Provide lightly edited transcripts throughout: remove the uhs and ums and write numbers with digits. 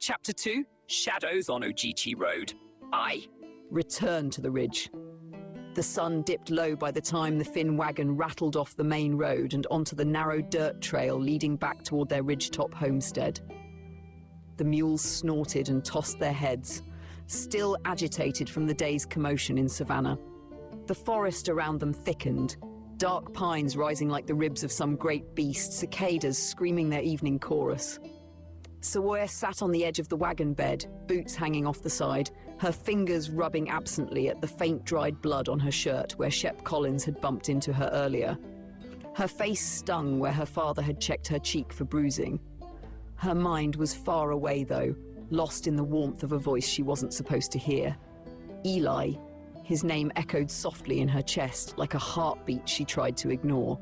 Chapter 2, Shadows on Ojichi Road. I Return to the ridge. The sun dipped low by the time the Finn wagon rattled off the main road and onto the narrow dirt trail leading back toward their ridgetop homestead. The mules snorted and tossed their heads, still agitated from the day's commotion in Savannah. The forest around them thickened, dark pines rising like the ribs of some great beast, cicadas screaming their evening chorus. Saoirse sat on the edge of the wagon bed, boots hanging off the side, her fingers rubbing absently at the faint dried blood on her shirt where Shep Collins had bumped into her earlier. Her face stung where her father had checked her cheek for bruising. Her mind was far away though, lost in the warmth of a voice she wasn't supposed to hear. Eli. His name echoed softly in her chest like a heartbeat she tried to ignore.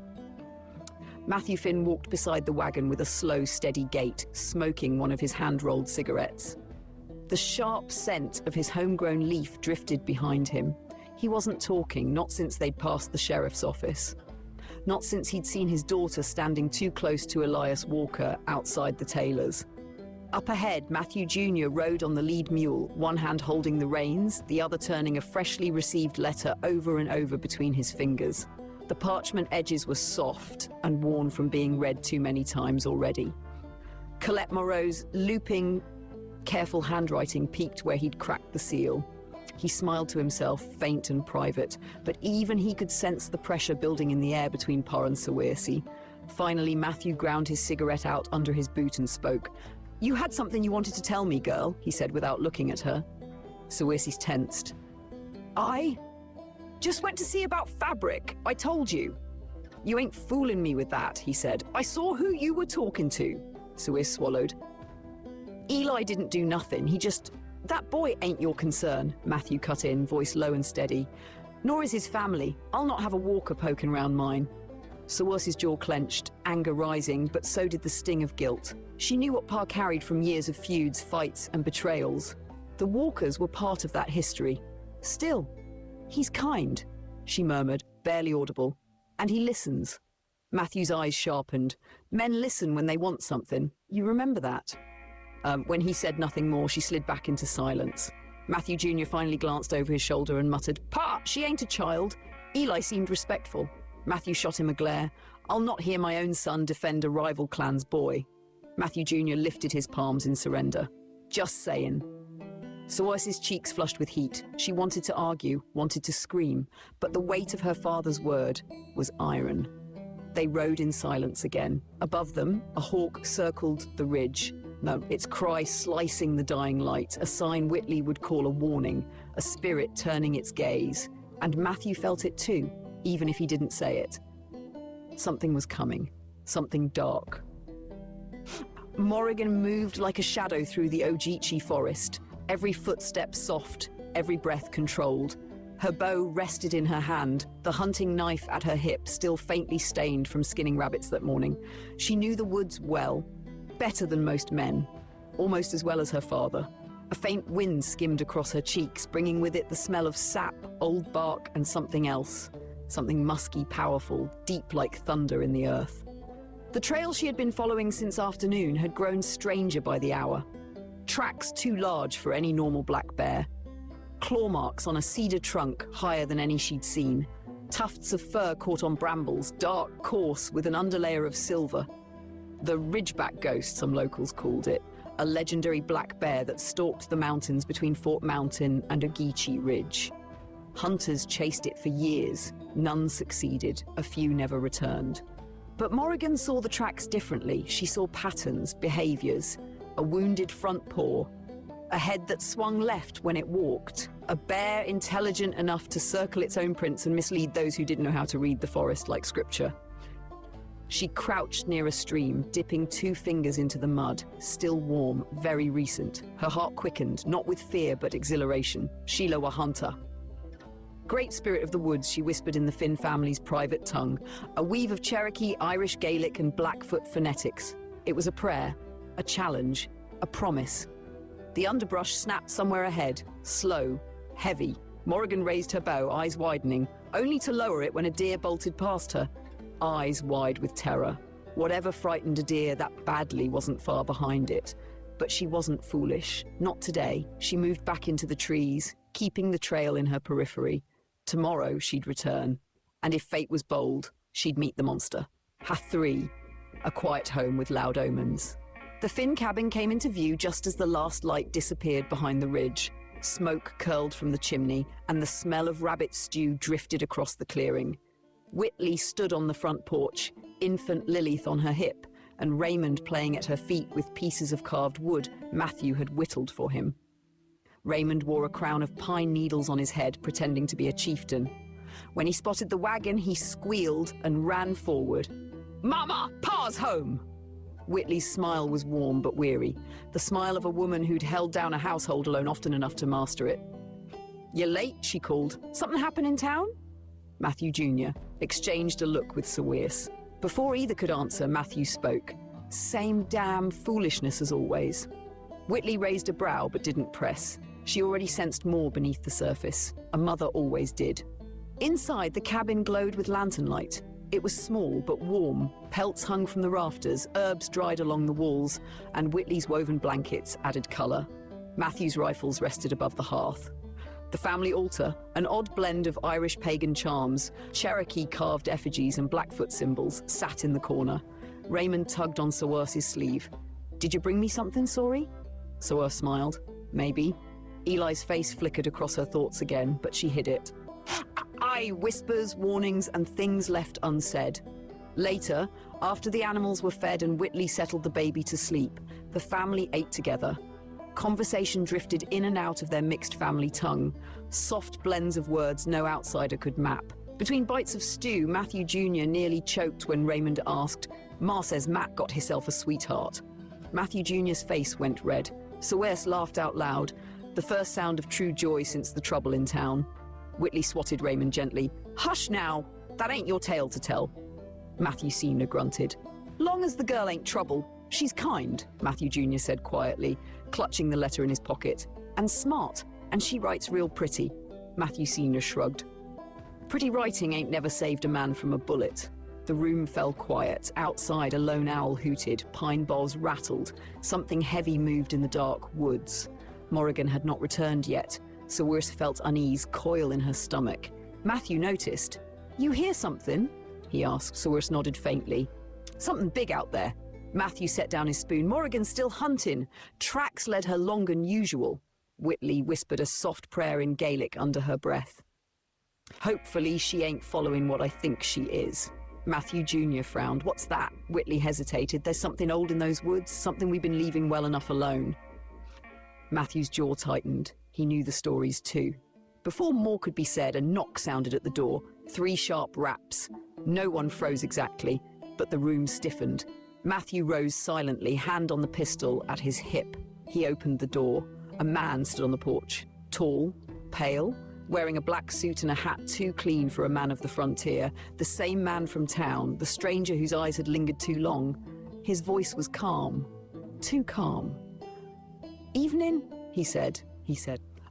Matthew Finn walked beside the wagon with a slow, steady gait, smoking one of his hand-rolled cigarettes. The sharp scent of his homegrown leaf drifted behind him. He wasn't talking, not since they'd passed the sheriff's office. Not since he'd seen his daughter standing too close to Elias Walker outside the tailor's. Up ahead, Matthew Jr. rode on the lead mule, one hand holding the reins, the other turning a freshly received letter over and over between his fingers. The parchment edges were soft and worn from being read too many times already. Colette Moreau's looping, careful handwriting peeked where he'd cracked the seal. He smiled to himself, faint and private, but even he could sense the pressure building in the air between Pa and Saoirse. Finally, Matthew ground his cigarette out under his boot and spoke. "You had something you wanted to tell me, girl," he said without looking at her. Saoirse tensed. "I just went to see about fabric. I told you." "You ain't fooling me with that," he said. "I saw who you were talking to." Saoirse swallowed. "Eli didn't do nothing. He just... That boy ain't your concern," Matthew cut in, voice low and steady. "Nor is his family. I'll not have a Walker poking round mine." Saoirse's jaw clenched, anger rising, but so did the sting of guilt. She knew what Pa carried from years of feuds, fights, and betrayals. The Walkers were part of that history. Still, he's kind, she murmured, barely audible. And he listens. Matthew's eyes sharpened. Men listen when they want something. You remember that? When he said nothing more, she slid back into silence. Matthew Jr. finally glanced over his shoulder and muttered, "Pa, she ain't a child." Eli seemed respectful. Matthew shot him a glare. "I'll not hear my own son defend a rival clan's boy." Matthew Jr. lifted his palms in surrender. "Just saying." Saoirse's cheeks flushed with heat. She wanted to argue, wanted to scream, but the weight of her father's word was iron. They rode in silence again. Above them, a hawk circled the ridge. No, its cry slicing the dying light, a sign Whitley would call a warning, a spirit turning its gaze. And Matthew felt it too, even if he didn't say it. Something was coming, something dark. Morrigan moved like a shadow through the Ojichi forest, every footstep soft, every breath controlled. Her bow rested in her hand, the hunting knife at her hip still faintly stained from skinning rabbits that morning. She knew the woods well, better than most men, almost as well as her father. A faint wind skimmed across her cheeks, bringing with it the smell of sap, old bark, and something else. Something musky, powerful, deep like thunder in the earth. The trail she had been following since afternoon had grown stranger by the hour. Tracks too large for any normal black bear. Claw marks on a cedar trunk higher than any she'd seen. Tufts of fur caught on brambles, dark, coarse, with an underlayer of silver. The Ridgeback Ghost, some locals called it, a legendary black bear that stalked the mountains between Fort Mountain and Ogeechee Ridge. Hunters chased it for years. None succeeded. A few never returned. But Morrigan saw the tracks differently. She saw patterns, behaviors. A wounded front paw. A head that swung left when it walked. A bear intelligent enough to circle its own prints and mislead those who didn't know how to read the forest like scripture. She crouched near a stream, dipping 2 fingers into the mud, still warm, very recent. Her heart quickened, not with fear but exhilaration. Sheila were hunter. "Great Spirit of the Woods," she whispered in the Finn family's private tongue, a weave of Cherokee, Irish Gaelic and Blackfoot phonetics. It was a prayer, a challenge, a promise. The underbrush snapped somewhere ahead, slow, heavy. Morrigan raised her bow, eyes widening, only to lower it when a deer bolted past her. Eyes wide with terror. Whatever frightened a deer that badly wasn't far behind it. But she wasn't foolish. Not today. She moved back into the trees, keeping the trail in her periphery. Tomorrow she'd return. And if fate was bold, she'd meet the monster. Ha-3, a quiet home with loud omens. The Finn cabin came into view just as the last light disappeared behind the ridge. Smoke curled from the chimney, and the smell of rabbit stew drifted across the clearing. Whitley stood on the front porch, infant Lilith on her hip, and Raymond playing at her feet with pieces of carved wood Matthew had whittled for him. Raymond wore a crown of pine needles on his head, pretending to be a chieftain. When he spotted the wagon, he squealed and ran forward. "Mama, Pa's home!" Whitley's smile was warm but weary, the smile of a woman who'd held down a household alone often enough to master it. "You're late," she called. "Something happened in town?" Matthew Jr. exchanged a look with Saoirse. Before either could answer, Matthew spoke. Same damn foolishness as always. Whitley raised a brow but didn't press. She already sensed more beneath the surface. A mother always did. Inside, the cabin glowed with lantern light. It was small but warm. Pelts hung from the rafters, herbs dried along the walls, and Whitley's woven blankets added colour. Matthew's rifles rested above the hearth. The family altar, an odd blend of Irish pagan charms, Cherokee carved effigies and Blackfoot symbols, sat in the corner. Raymond tugged on Saoirse's sleeve. "Did you bring me something, Saori?" Saoirse smiled. "Maybe." Eli's face flickered across her thoughts again, but she hid it. Aye, whispers, warnings, and things left unsaid. Later, after the animals were fed and Whitley settled the baby to sleep, the family ate together. Conversation drifted in and out of their mixed family tongue, soft blends of words no outsider could map. Between bites of stew, Matthew Jr. nearly choked when Raymond asked, "Ma says Matt got himself a sweetheart." Matthew Jr.'s face went red. Saoirse laughed out loud, the first sound of true joy since the trouble in town. Whitley swatted Raymond gently. "Hush now! That ain't your tale to tell." Matthew Sr. grunted. "Long as the girl ain't trouble, she's kind," Matthew Jr. said quietly, clutching the letter in his pocket. "And smart, and she writes real pretty." Matthew Sr. shrugged. "Pretty writing ain't never saved a man from a bullet." The room fell quiet. Outside, a lone owl hooted, pine boughs rattled. Something heavy moved in the dark woods. Morrigan had not returned yet. Saoirse felt unease coil in her stomach. Matthew noticed. "You hear something?" he asked. Saoirse nodded faintly. "Something big out there." Matthew set down his spoon. "Morrigan's still hunting. Tracks led her longer than usual." Whitley whispered a soft prayer in Gaelic under her breath. "Hopefully she ain't following what I think she is." Matthew Jr. frowned. "What's that?" Whitley hesitated. "There's something old in those woods, something we've been leaving well enough alone." Matthew's jaw tightened. He knew the stories too. Before more could be said, a knock sounded at the door. 3 sharp raps. No one froze exactly, but the room stiffened. Matthew rose silently, hand on the pistol at his hip. He opened the door. A man stood on the porch. Tall, pale, wearing a black suit and a hat too clean for a man of the frontier. The same man from town, the stranger whose eyes had lingered too long. His voice was calm. Too calm. "Evening," he said.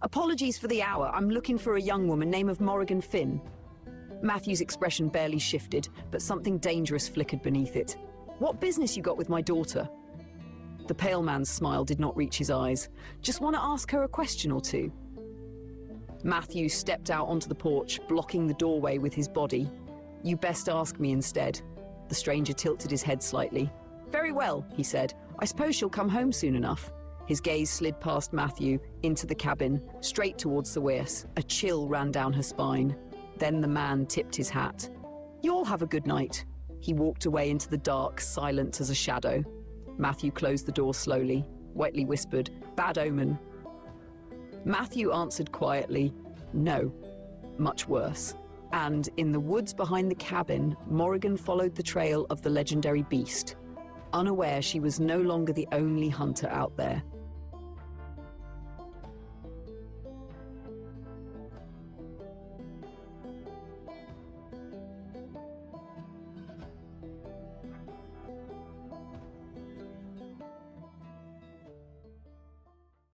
"Apologies for the hour. I'm looking for a young woman, name of Morrigan Finn." Matthew's expression barely shifted, but something dangerous flickered beneath it. "What business you got with my daughter?" The pale man's smile did not reach his eyes. "Just want to ask her a question or two." Matthew stepped out onto the porch, blocking the doorway with his body. "You best ask me instead." The stranger tilted his head slightly. "Very well," he said. "I suppose she'll come home soon enough." His gaze slid past Matthew, into the cabin, straight towards Saoirse. A chill ran down her spine. Then the man tipped his hat. "You all have a good night." He walked away into the dark, silent as a shadow. Matthew closed the door slowly. Whitley whispered, "Bad omen." Matthew answered quietly, "No, much worse." And in the woods behind the cabin, Morrigan followed the trail of the legendary beast. Unaware she was no longer the only hunter out there.